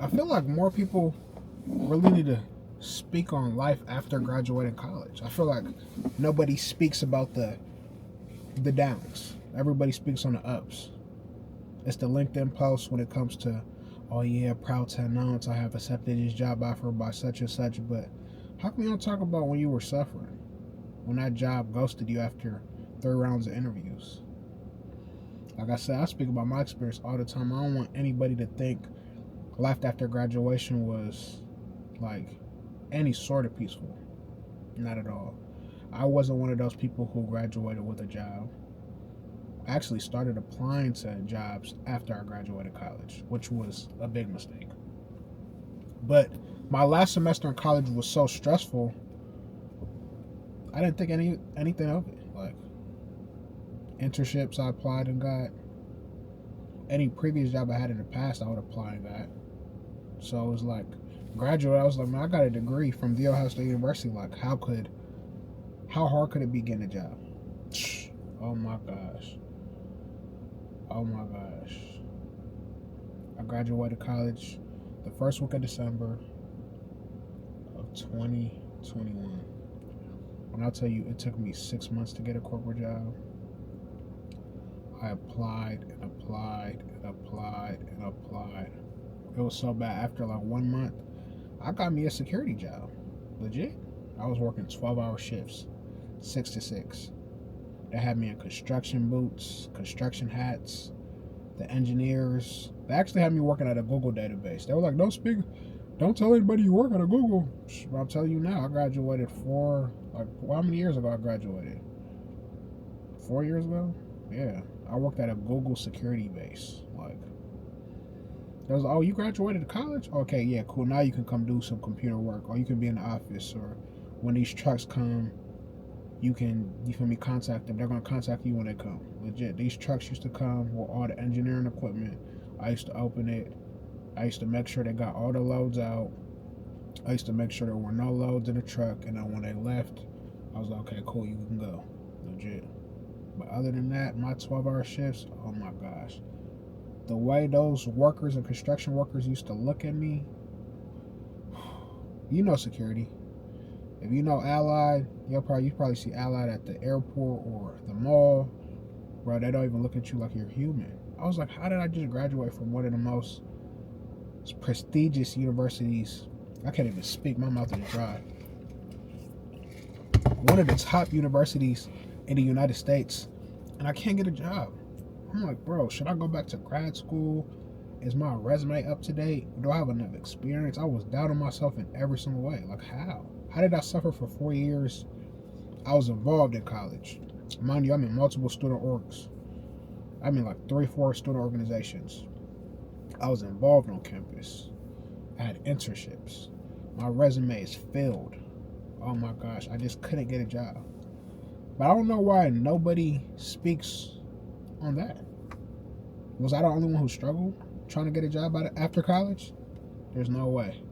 I feel like more people really need to speak on life after graduating college. I feel like nobody speaks about the downs. Everybody speaks on the ups. It's the LinkedIn post when it comes to, oh yeah, proud to announce I have accepted this job offer by such and such. But how come you don't talk about when you were suffering? When that job ghosted you after 3 rounds of interviews? Like I said, I speak about my experience all the time. I don't want anybody to think life after graduation was like any sort of peaceful. Not at all. I wasn't one of those people who graduated with a job. I actually started applying to jobs after I graduated college, which was a big mistake. But my last semester in college was so stressful, I didn't think anything of it. Like internships I applied and got. Any previous job I had in the past I would apply and got. So it was like graduate, I was like, man, I got a degree from The Ohio State University. Like how hard could it be getting a job? Oh my gosh. Oh my gosh. I graduated college the first week of December of 2021. When I tell you it took me 6 months to get a corporate job, I applied and applied and applied and applied. It was so bad. After like 1 month, I got me a security job. Legit. I was working 12-hour shifts, 6 to 6. They had me in construction boots, construction hats. The engineers, they actually had me working at a Google database. They were like, don't tell anybody you work at a Google. But I'm telling you now, I graduated how many years ago I graduated? 4 years ago? Yeah. I worked at a Google security base. Like, they was like, oh, you graduated college? Okay, yeah, cool. Now you can come do some computer work, or you can be in the office, or when these trucks come, you can contact them. They're gonna contact you when they come. Legit. These trucks used to come with all the engineering equipment. I used to open it. I used to make sure they got all the loads out. I used to make sure there were no loads in the truck, and then when they left, I was like, okay, cool, you can go. Legit. But other than that, my 12-hour shifts, oh my gosh. The way those workers and construction workers used to look at me, you know security. If you know Allied, you probably see Allied at the airport or the mall. Bro, they don't even look at you like you're human. I was like, how did I just graduate from one of the most prestigious universities? I can't even speak. My mouth is dry. One of the top universities in the United States, and I can't get a job. I'm like, bro, should I go back to grad school? Is my resume up to date? Do I have enough experience? I was doubting myself in every single way. Like, how? How did I suffer for 4 years? I was involved in college. Mind you, I'm in multiple student orgs. I'm in like 3-4 student organizations. I was involved on campus. I had internships. My resume is filled. Oh my gosh, I just couldn't get a job. But I don't know why nobody speaks on that. Was I the only one who struggled trying to get a job after college? There's no way.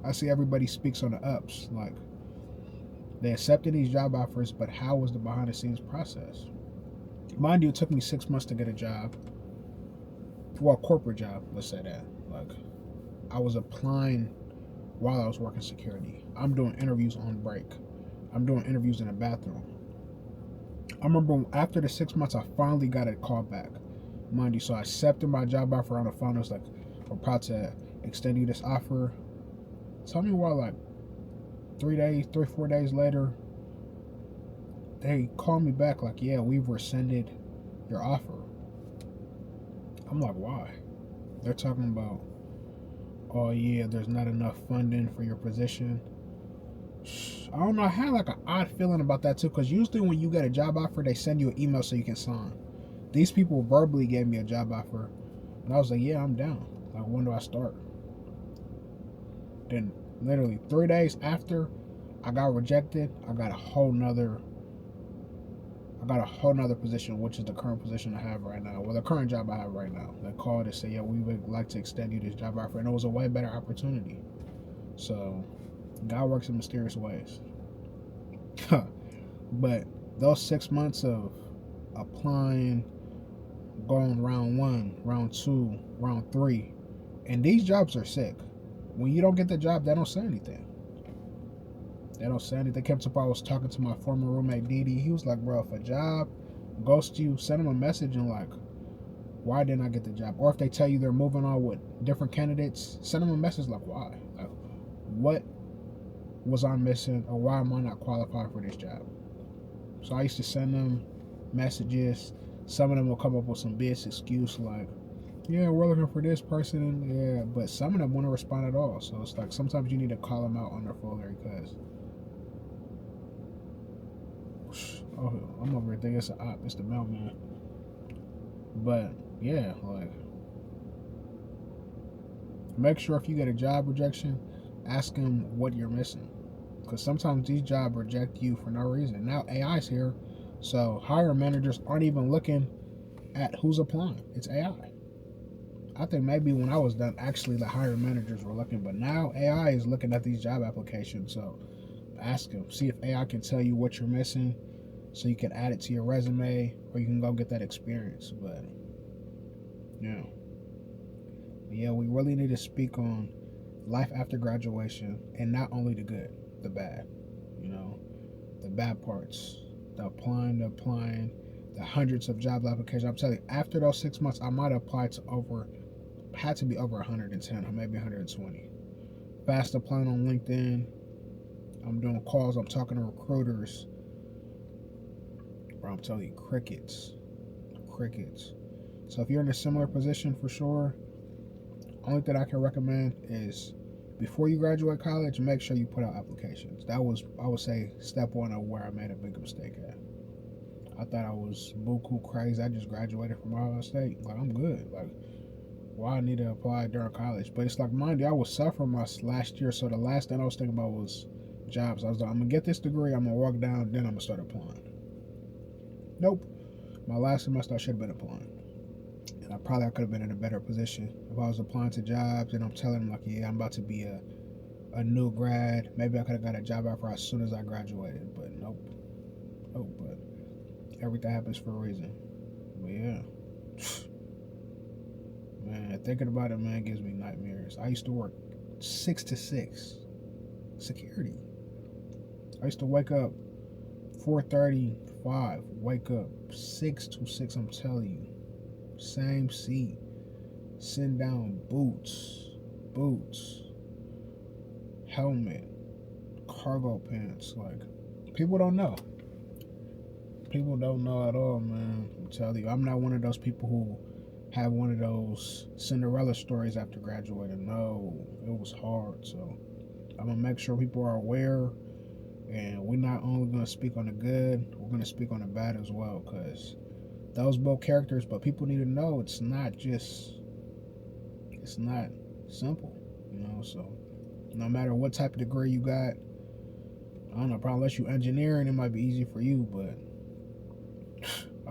I see everybody speaks on the ups. Like, they accepted these job offers, but how was the behind the scenes process? Mind you, it took me 6 months to get a job. Well, a corporate job, let's say that. Like, I was applying while I was working security. I'm doing interviews on break. I'm doing interviews in a bathroom. I remember after the 6 months, I finally got a call back. Mind you, so I accepted my job offer on the phone. It was like, we're proud to extend you this offer. Tell me why, like, 4 days later, they called me back like, yeah, we've rescinded your offer. I'm like, why? They're talking about, oh yeah, there's not enough funding for your position. I don't know, I had like an odd feeling about that too, because usually when you get a job offer, they send you an email so you can sign. These people verbally gave me a job offer, and I was like, yeah, I'm down. Like, when do I start? Then literally 3 days after I got rejected, I got a whole nother position, which is the current position I have right now. Well, the current job I have right now. They called and said, yeah, we would like to extend you this job offer, and it was a way better opportunity. So God works in mysterious ways. But those 6 months of applying, going round 1, round 2, round 3, And these jobs are sick. When you don't get the job, they don't say anything. They don't say anything. Kept up, I was talking to my former roommate Didi. He was like, bro, if a job ghosts you, send them a message and like, why didn't I get the job? Or if they tell you they're moving on with different candidates, send them a message like, why? Like, what was I missing, or why am I not qualified for this job? So I used to send them messages. Some of them will come up with some BS excuse like, yeah, we're looking for this person, yeah, but some of them won't respond at all. So it's like sometimes you need to call them out on their foolery because, oh, I'm over here thinking it's an op, it's the mailman. But yeah, like, make sure if you get a job rejection, ask them what you're missing. Because sometimes these jobs reject you for no reason. Now AI's here, so hiring managers aren't even looking at who's applying. It's AI. I think maybe when I was done, actually the hiring managers were looking, but now AI is looking at these job applications. So ask them, see if AI can tell you what you're missing, so you can add it to your resume, or you can go get that experience. But yeah, we really need to speak on life after graduation, and not only the good, the bad. You know, the bad parts, the applying, the hundreds of job applications. I'm telling you, after those 6 months, I might apply to had to be over 110 or maybe 120. Fast applying on LinkedIn. I'm doing calls. I'm talking to recruiters. Bro, I'm telling you, crickets. So if you're in a similar position, for sure, only thing I can recommend is before you graduate college, make sure you put out applications. That was, I would say, step one of where I made a big mistake at. I thought I was buku crazy. I just graduated from Ohio State. Like, I'm good. Like, why I need to apply during college? But it's like, mind you, I was suffering my last year. So the last thing I was thinking about was jobs. I was like, I'm going to get this degree. I'm going to walk down. Then I'm going to start applying. Nope. My last semester, I should have been applying. And I could have been in a better position if I was applying to jobs and I'm telling them like, yeah, I'm about to be a new grad. Maybe I could have got a job offer as soon as I graduated, but nope. But everything happens for a reason. But yeah, man, thinking about it, man, gives me nightmares. I used to work 6 to 6 security. I used to wake up 4:35, wake up 6 to 6. I'm telling you. Same seat, sitting down, boots, helmet, cargo pants. Like, people don't know. People don't know at all, man. I'm telling you, I'm not one of those people who have one of those Cinderella stories after graduating. No, it was hard. So I'm gonna make sure people are aware, and we're not only gonna speak on the good, we're gonna speak on the bad as well, because those both characters, but people need to know it's not simple, so no matter what type of degree you got, I don't know, probably unless you engineering, it might be easy for you, but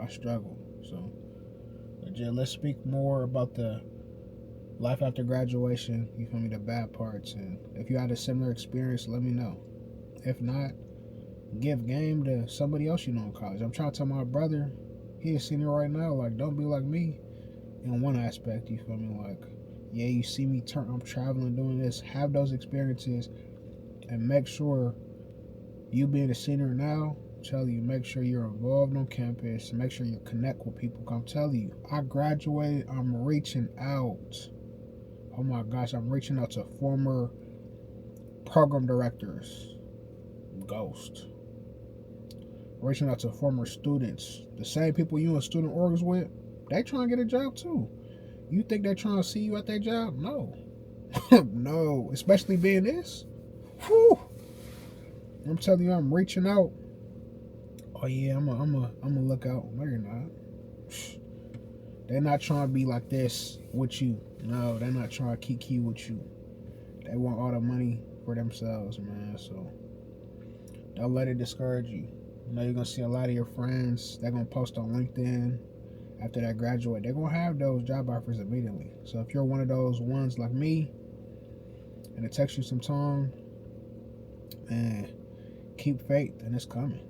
I struggle. So let's speak more about the life after graduation, you feel me, the bad parts, and if you had a similar experience, let me know. If not, give game to somebody else you know in college. I'm trying to tell my brother, he a senior right now, like, don't be like me in one aspect, you feel me? Like, yeah, you see me I'm traveling, doing this, have those experiences, and make sure you being a senior now, tell you, make sure you're involved on campus, make sure you connect with people. I'm telling you, I graduated, I'm reaching out. Oh my gosh, I'm reaching out to former program directors, ghost. Reaching out to former students, the same people you in student orgs with, they trying to get a job too. You think they're trying to see you at their job? No. No, especially being this. Whew. I'm telling you, I'm reaching out. Oh yeah, I'm a look out. No, you're not. They're not trying to be like this with you. No, they're not trying to kiki with you. They want all the money for themselves, man. So don't let it discourage you. You know, you're going to see a lot of your friends, they're going to post on LinkedIn after they graduate. They're going to have those job offers immediately. So if you're one of those ones like me, and it takes you some time, and keep faith, and it's coming.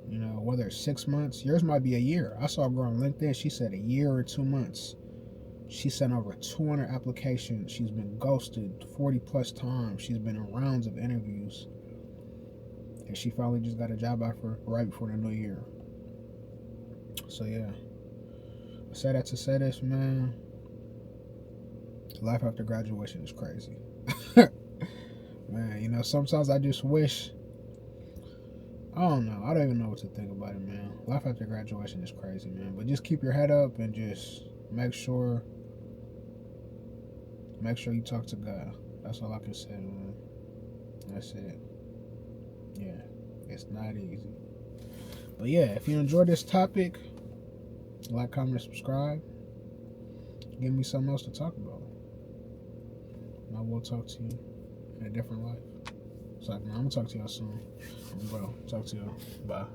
You know, whether it's 6 months, yours might be a year. I saw a girl on LinkedIn, she said a year or 2 months. She sent over 200 applications. She's been ghosted 40 plus times. She's been in rounds of interviews. And she finally just got a job offer right before the new year. So yeah. I say that to say this, man. Life after graduation is crazy. Man, you know, sometimes I just wish, I don't know. I don't even know what to think about it, man. Life after graduation is crazy, man. But just keep your head up and just make sure you talk to God. That's all I can say, man. That's it. Yeah, it's not easy. But yeah, if you enjoyed this topic, like, comment, subscribe. Give me something else to talk about. And I will talk to you in a different life. So I'm gonna talk to y'all soon. Bro, talk to y'all. Bye.